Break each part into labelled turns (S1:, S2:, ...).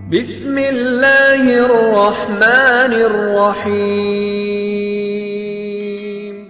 S1: Bismillahirrahmanirrahim.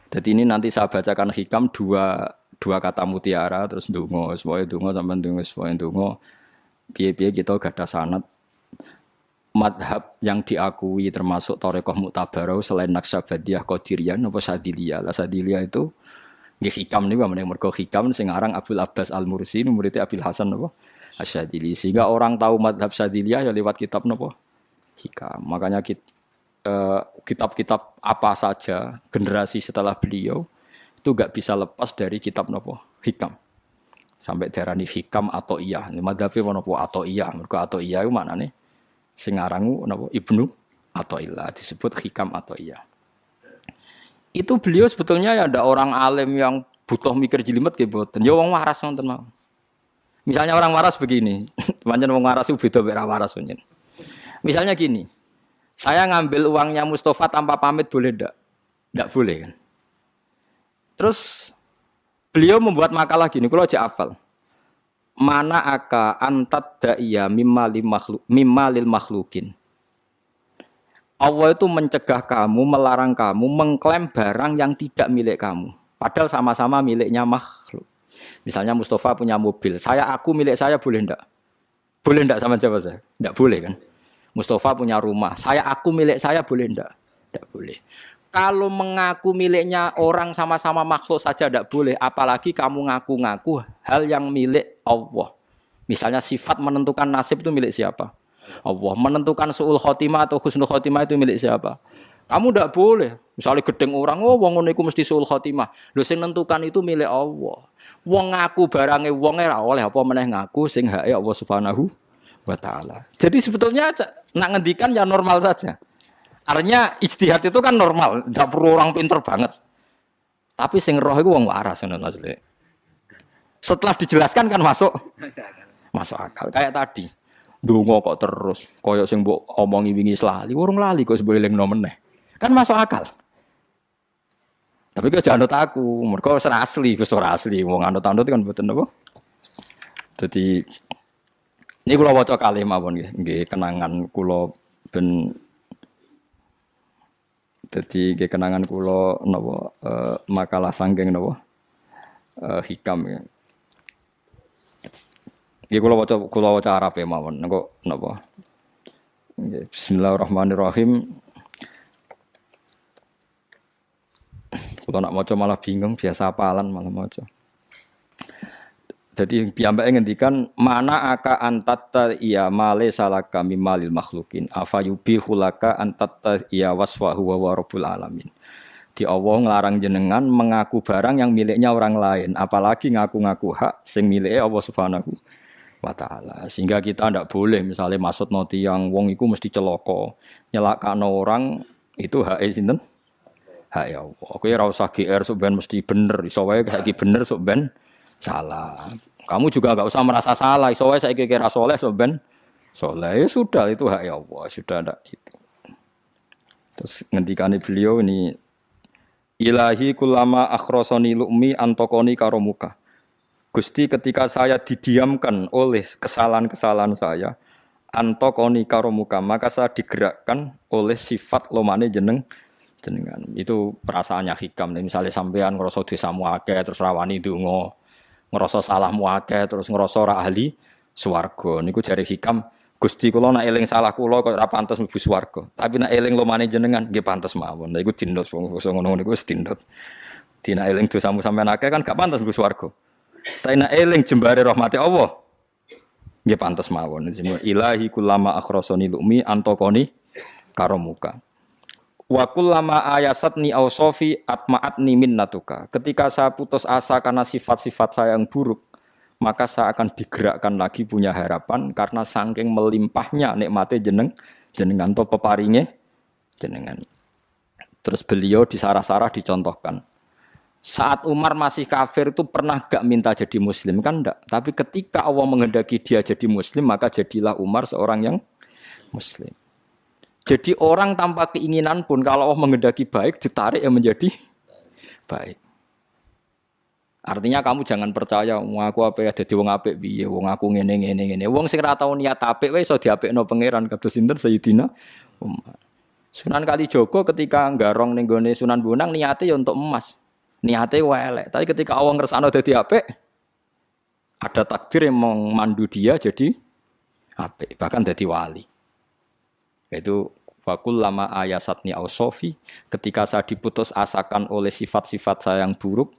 S1: Jadi ini nanti saya bacakan hikam dua kata mutiara terus ndonga supaya ndonga sampean ndonga supaya ndonga piye-piye kita gadah sanad madhab yang diakui termasuk Thariqah Mu'tabarah selain Naqsyabandiyah Qadiriyah napa Sadiliyah. Lah Sadiliyah itu nggih hikam niku meneh mergo hikam sing aran Abdul Abbas Al-Mursi murid Abil Hasan napa Asy-Syadzili. Sehingga orang tahu madhab Sadiliyah ya lewat kitab napa hikam. Makanya kitab-kitab apa saja generasi setelah beliau itu enggak bisa lepas dari kitab napa hikam. Sampai darani hikam atau iya. Madhabe napa atau iya. Mergo atau iya iku maknane sing arangu napa Ibnu Athaillah disebut hikam atau iya. Itu beliau sebetulnya ya ada orang alim yang butuh mikir jelimet nggih mboten. Ya wong waras wonten mawon. Misalnya orang waras begini, pancen wong waras itu beda mek waras pancen. Misalnya gini. Saya ngambil uangnya Mustafa tanpa pamit boleh enggak? Enggak boleh kan. Terus beliau membuat makalah gini, kula aja hafal. Mana aka antat da'iya mimma lil makhlukin. Allah itu mencegah kamu, melarang kamu mengklaim barang yang tidak milik kamu. Padahal sama-sama miliknya makhluk. Misalnya Mustafa punya mobil, aku milik saya boleh enggak? Boleh enggak sama siapa saya? Enggak boleh kan? Mustafa punya rumah, aku milik saya boleh enggak? Enggak boleh. Kalau mengaku miliknya orang sama-sama makhluk saja enggak boleh, apalagi kamu ngaku-ngaku hal yang milik Allah. Misalnya sifat menentukan nasib itu milik siapa? Allah. Menentukan su'ul khotimah atau husnul khotimah itu milik siapa? Kamu enggak boleh. Misalnya gedeng orang, wong ngono iku mesti su'ul khotimah. Lho sing nentukan itu milik Allah. Wong ngaku barange wonge ora oleh apa meneh ngaku sing hake Allah Subhanahu wa taala. Jadi sebetulnya nak ngendikan ya normal saja. Artinya ijtihad itu kan normal, enggak perlu orang pinter banget. Tapi sing roh iku wong waras ngono maksudnya. Setelah dijelaskan kan masuk akal. Kayak tadi. Ndonga kok terus kaya sing mbok omongi wingi lali, urung lali kok sebelengno meneh. Kan masuk akal. Tapi kok jangan anut aku, mergo wis asli, wis ora asli. Wong anut-anut kan mboten apa. Dadi ini kula waca kalih mawon nggih, kenangan kula ben dadi nggih kenangan kula napa makalah sanggeng napa hikam ya. Nggih kula waca Arabe mawon engko napa. Nggih bismillahirrahmanirrahim. Kula nak maca malah bingung, biasa hafalan malah maca. Jadi piyambake ngendikan mana aka antatta iya male salaka mimalil makhlukin afayubihu laka antatta iya wasfahu wa rabbul alamin. Di Allah nglarang jenengan mengaku barang yang miliknya orang lain, apalagi ngaku-ngaku hak sing milike Allah Subhanahu wa taala. Sehingga kita ndak boleh misalnya maksudno tiyang wong iku mesti celaka, nyelakakno orang itu hak sinten? Hak ya Allah. Kowe ora usah GR sok ben mesti bener, iso wae saiki bener sok ben salah. Kamu juga enggak usah merasa salah, iso wae saiki kira saleh sok ben saleh. Ya sudah itu hak ya Allah, sudah ndak itu. Terus ngendikane beliau ini Ilahi kullama akhrosoni lu'mi antokoni karomuka. Gusti ketika saya didiamkan oleh kesalahan-kesalahan saya, antokoni karomuka, maka saya digerakkan oleh sifat lomane jenengan. Itu perasaannya hikam. Misalnya sampean ngerasa dosamu akeh terus rawani ndonga, ngerasa salahmu akeh terus ngerasa ora ahli swarga. Niku jare hikam, Gusti kula nek eling salah kula kok ora pantes mlebu swarga. Tapi nek eling lomane jenengan nggih pantes mawon. Lha iku dindut wong ngono niku wis dindut. Dina eling dosamu sampean akeh kan gak pantes mlebu swarga. Tapi nek eling jembare rahmati Allah nggih pantes mawon. Ilahi kullama akhrasani lumi antaqani karomuka. Wa kullama ayasatni ausofi atma'atni minnatuka. Ketika saya putus asa karena sifat-sifat saya yang buruk, maka saya akan digerakkan lagi punya harapan karena saking melimpahnya nikmate jenengan to peparinge jenengan. Terus beliau di sarah-sarah dicontohkan. Saat Umar masih kafir itu pernah gak minta jadi muslim kan enggak, tapi ketika Allah menghendaki dia jadi muslim maka jadilah Umar seorang yang muslim. Jadi orang tanpa keinginan pun kalau Allah menghendaki baik ditarik yang menjadi baik. Artinya kamu jangan percaya wong aku apik dadi wong apik piye, wong aku ngene. Wong sing ora tau niat apik wae iso diapikno pangeran kados sinten Sayyidina Umar. Sunan Kalijaga ketika nggarong ning gone Sunan Bonang niate ya untuk emas. Niate wae elek, tapi ketika Allah ngersakno dadi apik, ada takdir yang memandu dia jadi apik, bahkan dadi wali. Itu fakul lama ayasatni ausofi, ketika saya diputus asakan oleh sifat-sifat saya yang buruk,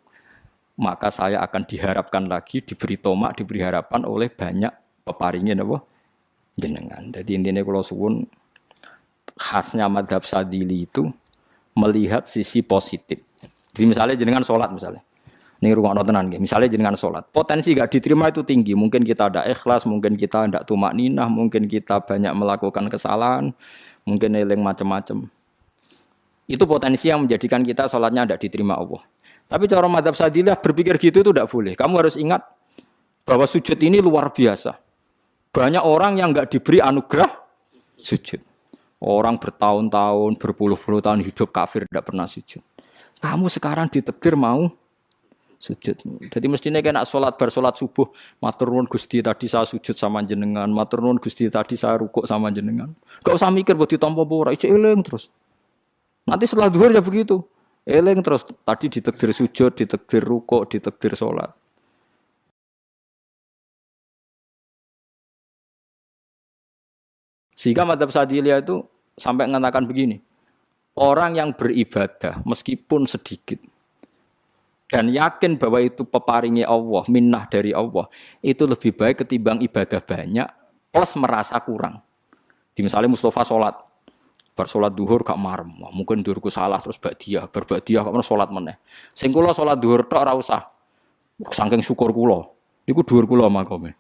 S1: maka saya akan diharapkan lagi, diberi tomak, diberi harapan oleh banyak peparingin apa jenengan. Jadi intinya kalau suwun khasnya madhab Sadili itu melihat sisi positif. Jadi misalnya jenengan sholat misalnya, ini rungokno tenan nggih. Misalnya jenengan sholat, potensi gak diterima itu tinggi. Mungkin kita ada ikhlas, mungkin kita ndak tumak ninah, mungkin kita banyak melakukan kesalahan, mungkin eling macam-macam. Itu potensi yang menjadikan kita sholatnya ndak diterima Allah. Tapi cara madhab Sadilah berpikir gitu itu tidak boleh. Kamu harus ingat bahwa sujud ini luar biasa. Banyak orang yang nggak diberi anugerah sujud. Orang bertahun-tahun, berpuluh-puluh tahun hidup kafir tidak pernah sujud. Kamu sekarang ditakdir mau sujud. Jadi mestinya kena sholat bersolat subuh. Matur nuwun Gusti tadi saya sujud sama jenengan. Matur nuwun Gusti tadi saya rukuk sama jenengan. Gak usah mikir buat ditampa ora, ijo eling terus. Nanti setelah zuhur ya begitu. Eling terus tadi ditakdir sujud, ditakdir rukuk, ditakdir sholat. Sehingga madhab Sadiliyah itu sampai mengatakan begini, orang yang beribadah meskipun sedikit dan yakin bahwa itu peparingi Allah, minnah dari Allah, itu lebih baik ketimbang ibadah banyak plus merasa kurang. Di misalnya Mustafa sholat, bersolat duhur gak marem, mungkin duhurku salah terus ba'diyah, berba'diyah kok sholat meneh. Sing kula sholat duhur tok ora usah. Saking syukur kula. Niku duhur kula makome.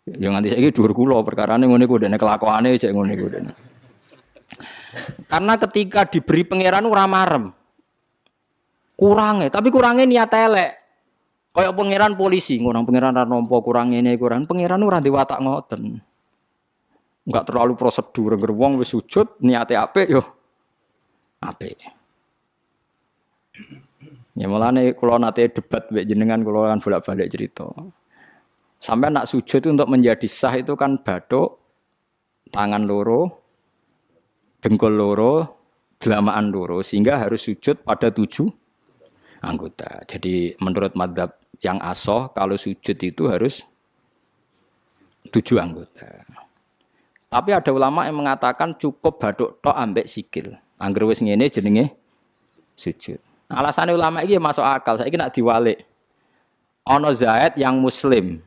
S1: Ya nganti saiki duhur kula perkarane ngene iku dene kelakuane cek ngene iku dene. Karena ketika diberi pangeran ora marem. Kurange, tapi kurange niat elek. Kayak pangeran polisi, ngono pangeran ra nampa kurang ngene kurang. Pangeran ora diwatak ngoten. Enggak terlalu prosedur, wong wis sujud niate apik yo apik. Ya mulane kula nate debat mbek jenengan kula kan bolak-balik cerita. Sampai nak sujud itu untuk menjadi sah itu kan bathuk, tangan loro, dengkul loro, delamaan loro sehingga harus sujud pada 7 anggota. Jadi menurut mazhab yang asoh kalau sujud itu harus 7 anggota. Tapi ada ulama yang mengatakan cukup bathuk tok ambek sikil. Angger wis ngene jenenge sujud. Alasannya ulama iki masuk akal. Saiki nek diwalik. Ana Zaid yang muslim.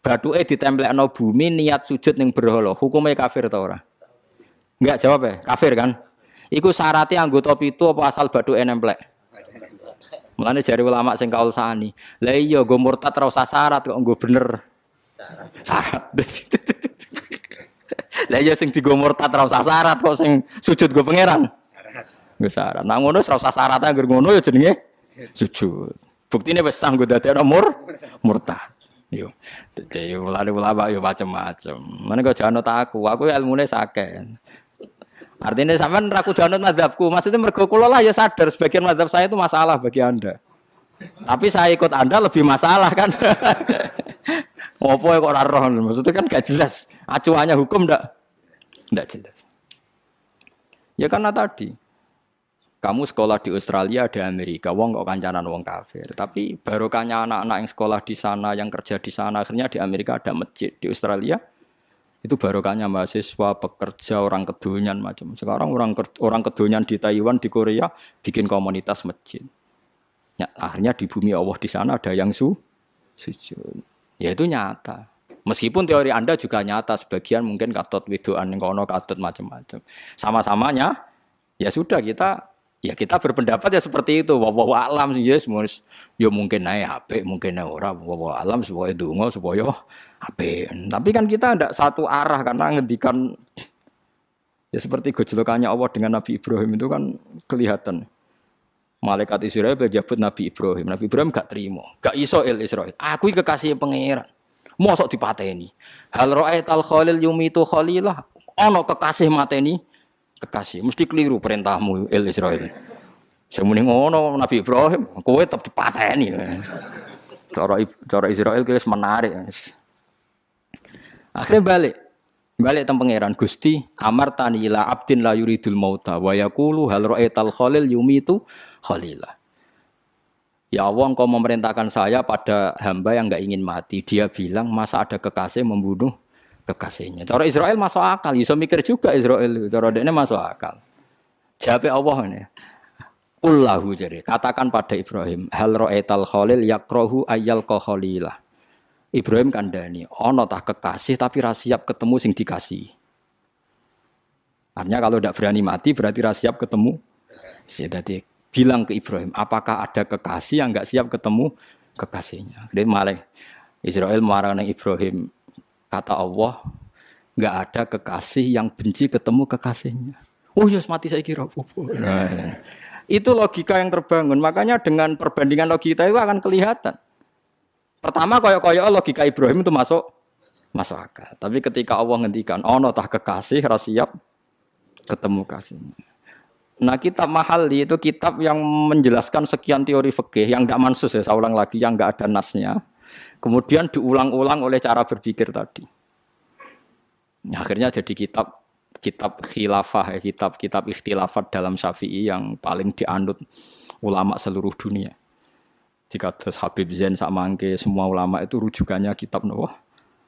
S1: Bathuke ditemplekno bumi niat sujud ning berhala. Hukume kafir ta ora? Enggak jawab ya, kafir kan? Iku syaratnya anggota 7 apa asal bathuke nemplek? Mulane jari ulama sing kaul sani. Lah iya nggo murtad ora usah syarat kok nggo bener. Syarat. Lah ya sing digo murtad ra usah syarat kok sing sujud go pangeran. Syarat. Nggo syarat. Nah ngono ora usah syarat anggere ngono ya jenenge sujud. Buktine wis sah nggo dadekno murtad. Yo. Dadi ulama yo macam-macam. Mene kok jangan aku ilmune sakeh. Artinya sampean ra kudu anut mazhabku. Maksudnya mergo kula lah ya sadar sebagian mazhab saya itu masalah bagi Anda. Tapi saya ikut Anda lebih masalah kan. Ngopo kok ora roh? Maksudnya kan gak jelas. Acuannya hukum ndak jelas. Ya karena tadi kamu sekolah di Australia, di Amerika, wong kok kancanan wong kafir. Tapi barokahnya anak-anak yang sekolah di sana, yang kerja di sana, akhirnya di Amerika ada masjid. Di Australia itu barokahnya mahasiswa, pekerja, orang kedonyan macam. Sekarang orang kedonyan di Taiwan, di Korea bikin komunitas masjid. Ya, akhirnya di bumi Allah di sana ada yang sujud. Ya itu nyata. Meskipun teori Anda juga nyata, sebagian mungkin katut widoan yang kono katut macam-macam. Sama-samanya ya sudah kita berpendapat ya seperti itu. Wallahu a'lam yes, ya mungkin naik apik, mungkin naik ora. Wallahu a'lam supaya donga supaya apik. Tapi kan kita tidak satu arah karena ngendikan ya seperti gejolokannya Allah dengan Nabi Ibrahim itu kan kelihatan. Malaikat Israel berjabut Nabi Ibrahim. Nabi Ibrahim gak terima, gak iso Israel. Aku iki kekasih pangeran. Mosok dipateni. Hal ra'aital khalil yumitu khalilah. Ana kekasih mateni kekasih. Mesti keliru perintahmu Israel. Semune ngono Nabi Ibrahim, kowe tetep dipateni. Cara Israel ki wis menarik. Akhirnya balik teng pangeran Gusti amartani ila abdin la yuridul mauta wa yaqulu hal ra'aital khalil yumitu khalila. Ya Allah, Engkau memerintahkan saya pada hamba yang enggak ingin mati. Dia bilang, masa ada kekasih membunuh kekasihnya. Cara Israel masuk akal, bisa mikir juga Israel. Cara dekne masuk akal. Jawab Allah ini. Qullahu jadi, katakan pada Ibrahim, hal ra'aital khalil yakrahu ayyal khalilah. Ibrahim kandhani, ana tah kekasih tapi ra siap ketemu sing dikasih. Artinya kalau tidak berani mati berarti ra siap ketemu. Jadi bilang ke Ibrahim, apakah ada kekasih yang enggak siap ketemu kekasihnya? Jadi malah Israel marah Ibrahim, kata Allah, enggak ada kekasih yang benci ketemu kekasihnya. Oh ya, mati saya kira. Nah, itu logika yang terbangun. Makanya dengan perbandingan logika itu akan kelihatan. Pertama koyok-koyok logika Ibrahim itu masuk akal. Tapi ketika Allah ngendikan, ono tah kekasih ra siap ketemu kasihnya. Nah, kitab Mahalli itu kitab yang menjelaskan sekian teori fikih yang tidak mansus ya, saya ulang lagi, yang enggak ada nasnya. Kemudian diulang-ulang oleh cara berpikir tadi. Nah, akhirnya jadi kitab khilafah, kitab ikhtilafat dalam Syafi'i yang paling dianut ulama seluruh dunia. Jika terus Habib Zain Samangke, semua ulama itu rujukannya kitab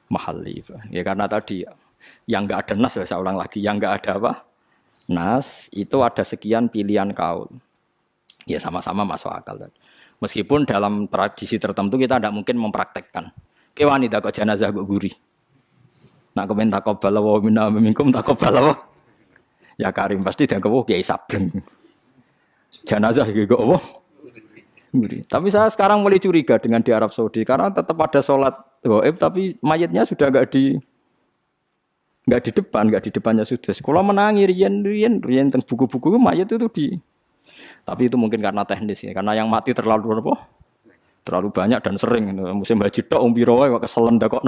S1: Mahalli. Ya karena tadi yang enggak ada nas ya, saya ulang lagi, yang enggak ada apa? Nas itu ada sekian pilihan kaul. Ya sama-sama masuk akal. Meskipun dalam tradisi tertentu kita tidak mungkin mempraktekkan. Ke wanita kok jenazah kok gurih. Nak komen taqabbala wa minna minkum taqabbala wa. Ya Karim pasti dianggap kiai sableng. Jenazah iki kok apa? Gurih. Tapi saya sekarang mulai curiga dengan di Arab Saudi karena tetap ada sholat gaib tapi mayatnya sudah enggak di depannya sudah. Sekolah menangi rian tentang buku-buku mayat itu tapi itu mungkin karena teknis ya, karena yang mati terlalu banyak dan sering. Musim haji tok umpiro wae keselen dak kok